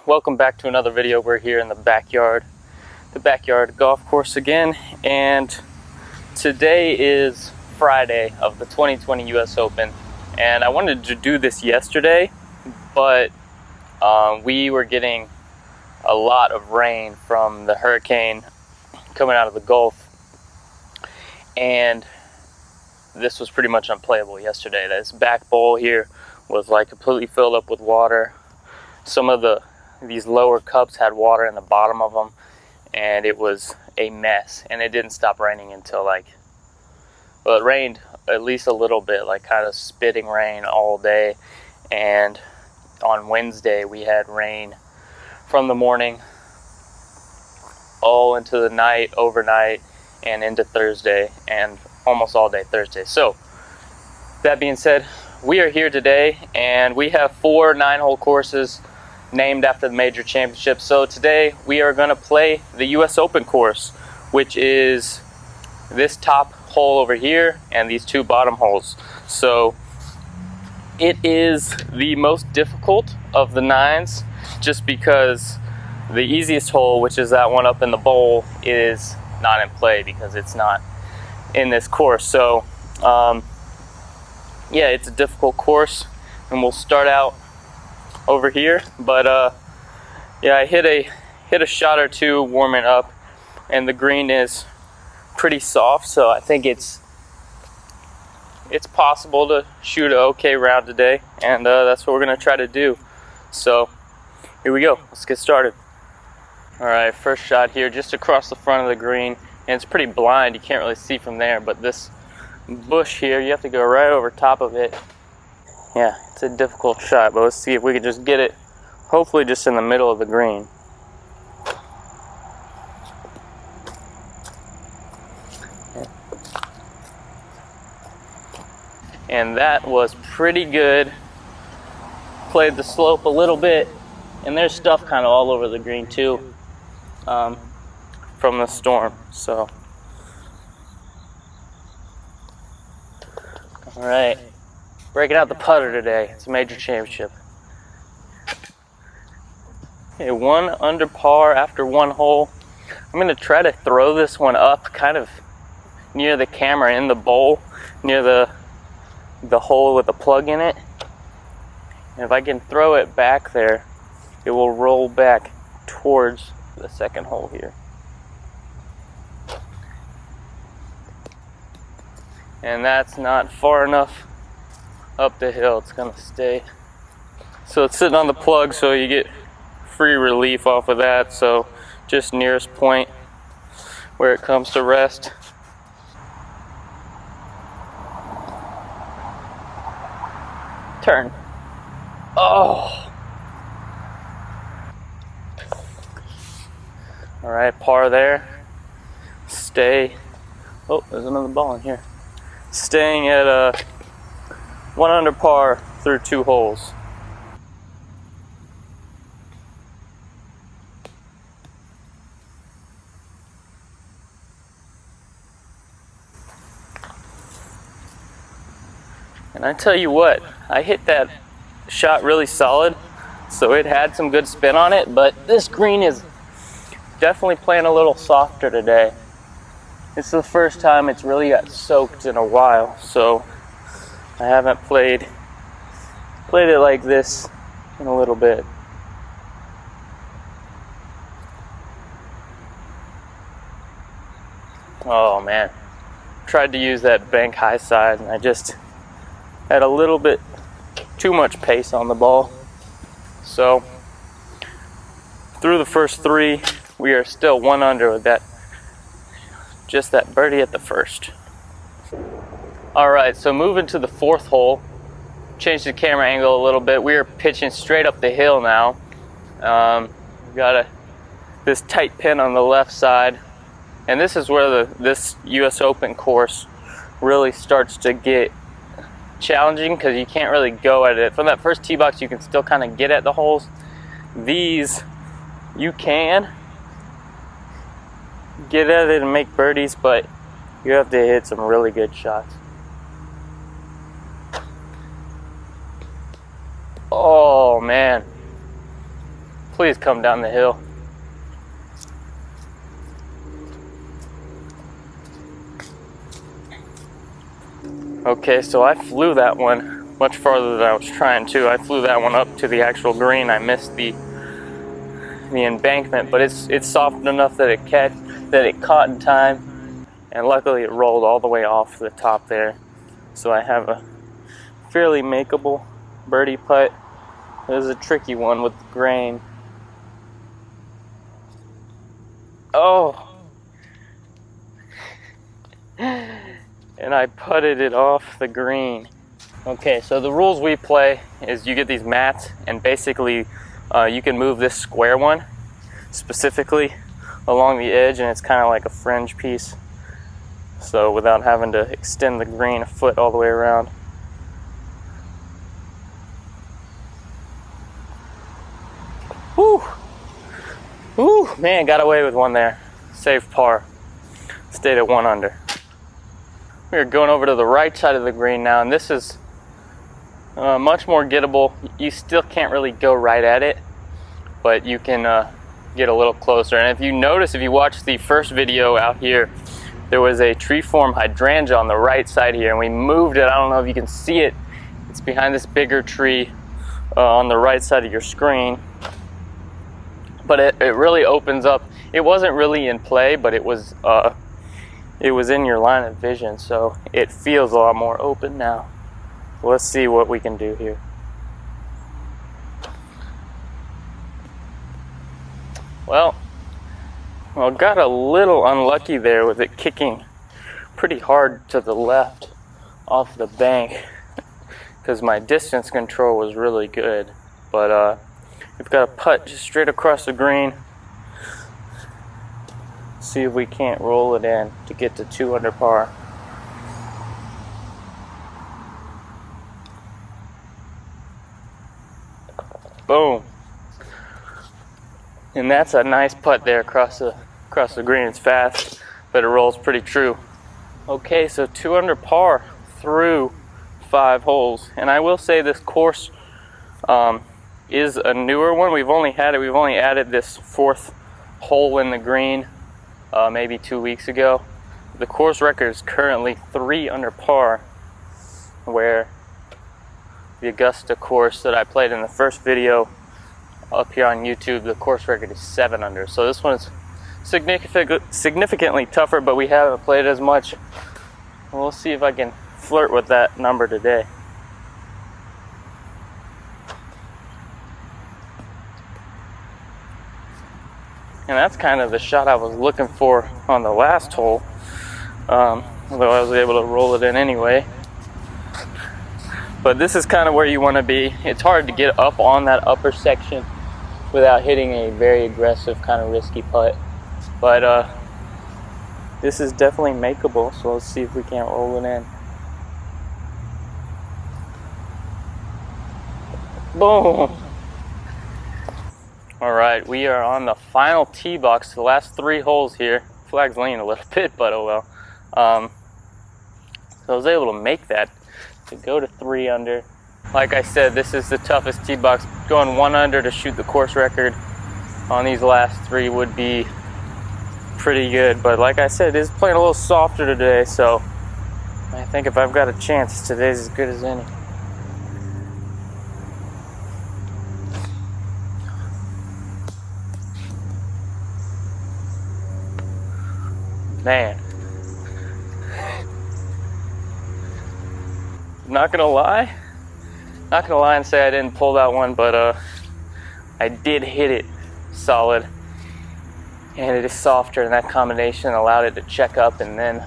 welcome back to another video. We're here in the backyard golf course again, and today is Friday of the 2020 US Open, and I wanted to do this yesterday, but we were getting a lot of rain from the hurricane coming out of the Gulf, and this was pretty much unplayable yesterday. This back bowl here was like completely filled up with water. Some of these lower cups had water in the bottom of them, and it was a mess. And it didn't stop raining until well, it rained at least a little bit, like kind of spitting rain all day. And on Wednesday we had rain from the morning all into the night, overnight, and into Thursday, and almost all day Thursday. So that being said, we are here today, and we have 4 9-hole courses named after the major championships. So today we are going to play the US Open course, which is this top hole over here and these 2 bottom holes. So it is the most difficult of the 9s, just because the easiest hole, which is that one up in the bowl, is not in play because it's not in this course. So yeah, it's a difficult course, and we'll start out over here. But yeah, I hit a shot or 2 warming up, and the green is pretty soft, so I think it's possible to shoot an okay round today, and that's what we're gonna try to do. So here we go, let's get started. All right, first shot here, just across the front of the green, and it's pretty blind, you can't really see from there, but this bush here, you have to go right over top of it. Yeah, it's a difficult shot, but let's see if we can just get it, hopefully just in the middle of the green. And that was pretty good. Played the slope a little bit, and there's stuff kind of all over the green too, from the storm. So all right, breaking out the putter today. It's a major championship. Okay, 1 under par after 1 hole. I'm going to try to throw this one up kind of near the camera in the bowl, near the hole with the plug in it. And if I can throw it back there, it will roll back towards the second hole here. And that's not far enough up the hill, it's gonna stay. So it's sitting on the plug, so you get free relief off of that. So just nearest point where it comes to rest. Turn. Oh! All right, par there. Stay. Oh, there's another ball in here. Staying at 1 under par through 2 holes. And I tell you what, I hit that shot really solid, so it had some good spin on it, but this green is definitely playing a little softer today. It's the first time it's really got soaked in a while, so I haven't played it like this in a little bit. Oh man, tried to use that bank high side, and I just had a little bit too much pace on the ball. So through the first 3, we are still 1 under with that, just that birdie at the first. All right, so moving to the 4th hole, changed the camera angle a little bit. We are pitching straight up the hill now. We've got this tight pin on the left side, and this is where this US Open course really starts to get challenging, because you can't really go at it from that first tee box. You can still kind of get at the holes. These, you can get at it and make birdies, but you have to hit some really good shots. Oh man, Please come down the hill. Okay, so I flew that one much farther than I was trying to. I flew that one up to the actual green. I missed the embankment, but it's soft enough that it caught in time, and luckily it rolled all the way off the top there. So I have a fairly makeable birdie putt. It was a tricky one with the grain. Oh! And I putted it off the green. Okay, so the rules we play is you get these mats, and basically you can move this square one specifically along the edge, and it's kind of like a fringe piece. So without having to extend the green a foot all the way around. Whew! Whew, man, got away with one there. Saved par. Stayed at 1 under. We're going over to the right side of the green now, and this is much more gettable. You still can't really go right at it, but you can get a little closer. And if you notice, if you watch the first video out here, there was a tree form hydrangea on the right side here, and we moved it. I don't know if you can see it. It's behind this bigger tree on the right side of your screen. But it really opens up. It wasn't really in play, but it was in your line of vision, so it feels a lot more open now. Let's see what we can do here. Well, got a little unlucky there with it kicking pretty hard to the left off the bank because my distance control was really good. But we've got a putt just straight across the green. See if we can't roll it in to get to 2 under par. Boom. And that's a nice putt there across the green. It's fast, but it rolls pretty true. Okay, so 2 under par through 5 holes. And I will say this course is a newer one. We've only added this 4th hole in the green maybe 2 weeks ago. The course record is currently 3 under par, where the Augusta course that I played in the first video up here on YouTube, the course record is 7 under. So this one is significantly tougher, but we haven't played as much. We'll see if I can flirt with that number today. And that's kind of the shot I was looking for on the last hole, although I was able to roll it in anyway. But this is kind of where you want to be. It's hard to get up on that upper section without hitting a very aggressive, kind of risky putt. But this is definitely makeable, so let's see if we can't roll it in. Boom! Alright, we are on the final tee box, the last 3 holes here. Flag's leaning a little bit, but oh well. So I was able to make that to go to 3 under. Like I said, this is the toughest tee box. Going 1 under to shoot the course record on these last 3 would be pretty good. But like I said, it is playing a little softer today, so I think if I've got a chance, today's as good as any. Man, not gonna lie and say I didn't pull that one, but I did hit it solid, and it is softer, and that combination allowed it to check up, and then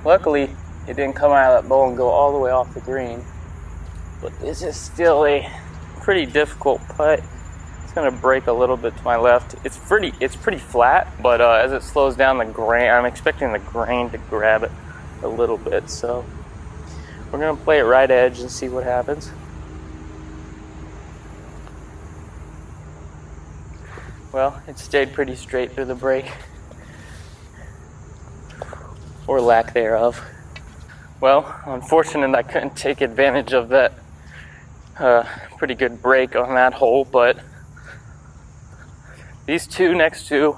luckily it didn't come out of that bowl and go all the way off the green. But this is still a pretty difficult putt. It's gonna break a little bit to my left. It's pretty flat, but as it slows down the grain, I'm expecting the grain to grab it a little bit. So we're gonna play it right edge and see what happens. Well, it stayed pretty straight through the break, or lack thereof. Well, unfortunate I couldn't take advantage of that pretty good break on that hole, but these two next two,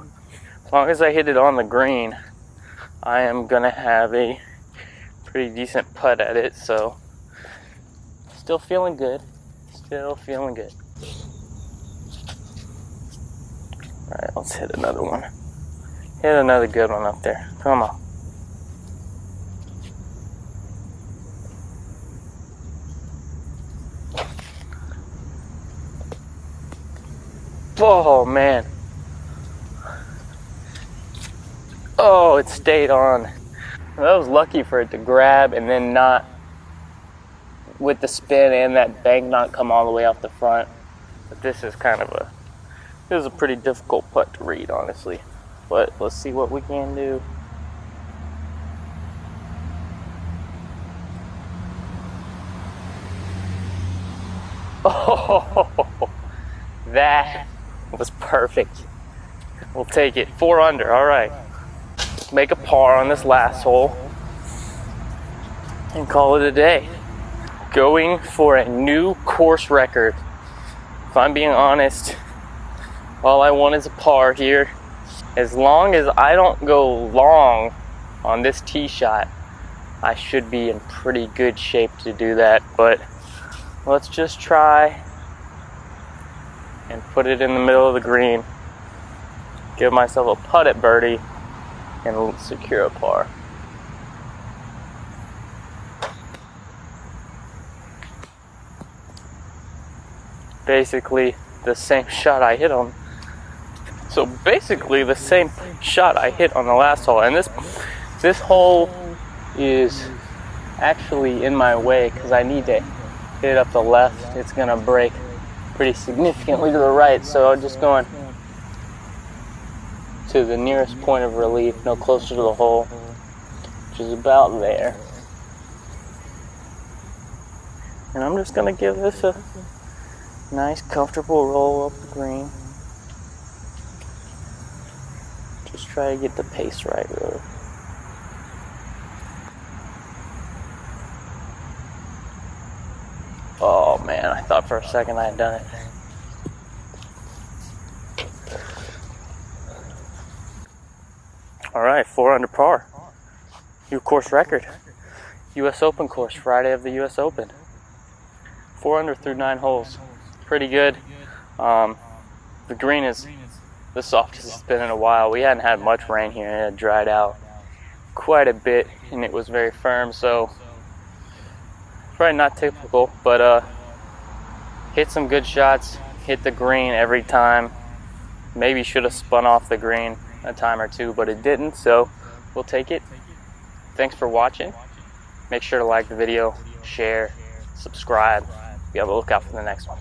as long as I hit it on the green, I am gonna have a pretty decent putt at it. So still feeling good. Still feeling good. All right, let's hit another one. Hit another good one up there. Come on. Oh man. Oh, it stayed on. That was lucky for it to grab and then not, with the spin and that bank, not come all the way off the front. But this is a pretty difficult putt to read, honestly. But let's see what we can do. Oh, that was perfect. We'll take it. 4 under. All right. Make a par on this last hole and call it a day. Going for a new course record. If I'm being honest, all I want is a par here. As long as I don't go long on this tee shot, I should be in pretty good shape to do that. But let's just try and put it in the middle of the green. Give myself a putt at birdie and secure a par. Basically the same shot I hit on. So basically the same shot I hit on the last hole. And this hole is actually in my way because I need to hit it up the left. It's gonna break pretty significantly to the right, so I'm just going to the nearest point of relief, no closer to the hole, which is about there. And I'm just gonna give this a nice comfortable roll up the green. Just try to get the pace right, really. Oh man, I thought for a second I had done it. All right, 4 under par. New course record. U.S. Open course, Friday of the U.S. Open. 4 under through 9 holes. Pretty good. The green is the softest it's been in a while. We hadn't had much rain here, and it had dried out quite a bit, and it was very firm, so probably not typical, but hit some good shots, hit the green every time. Maybe should have spun off the green a time or two, but it didn't, so we'll take it. Thanks for watching. Make sure to like the video, share, subscribe. Be on the lookout for the next one.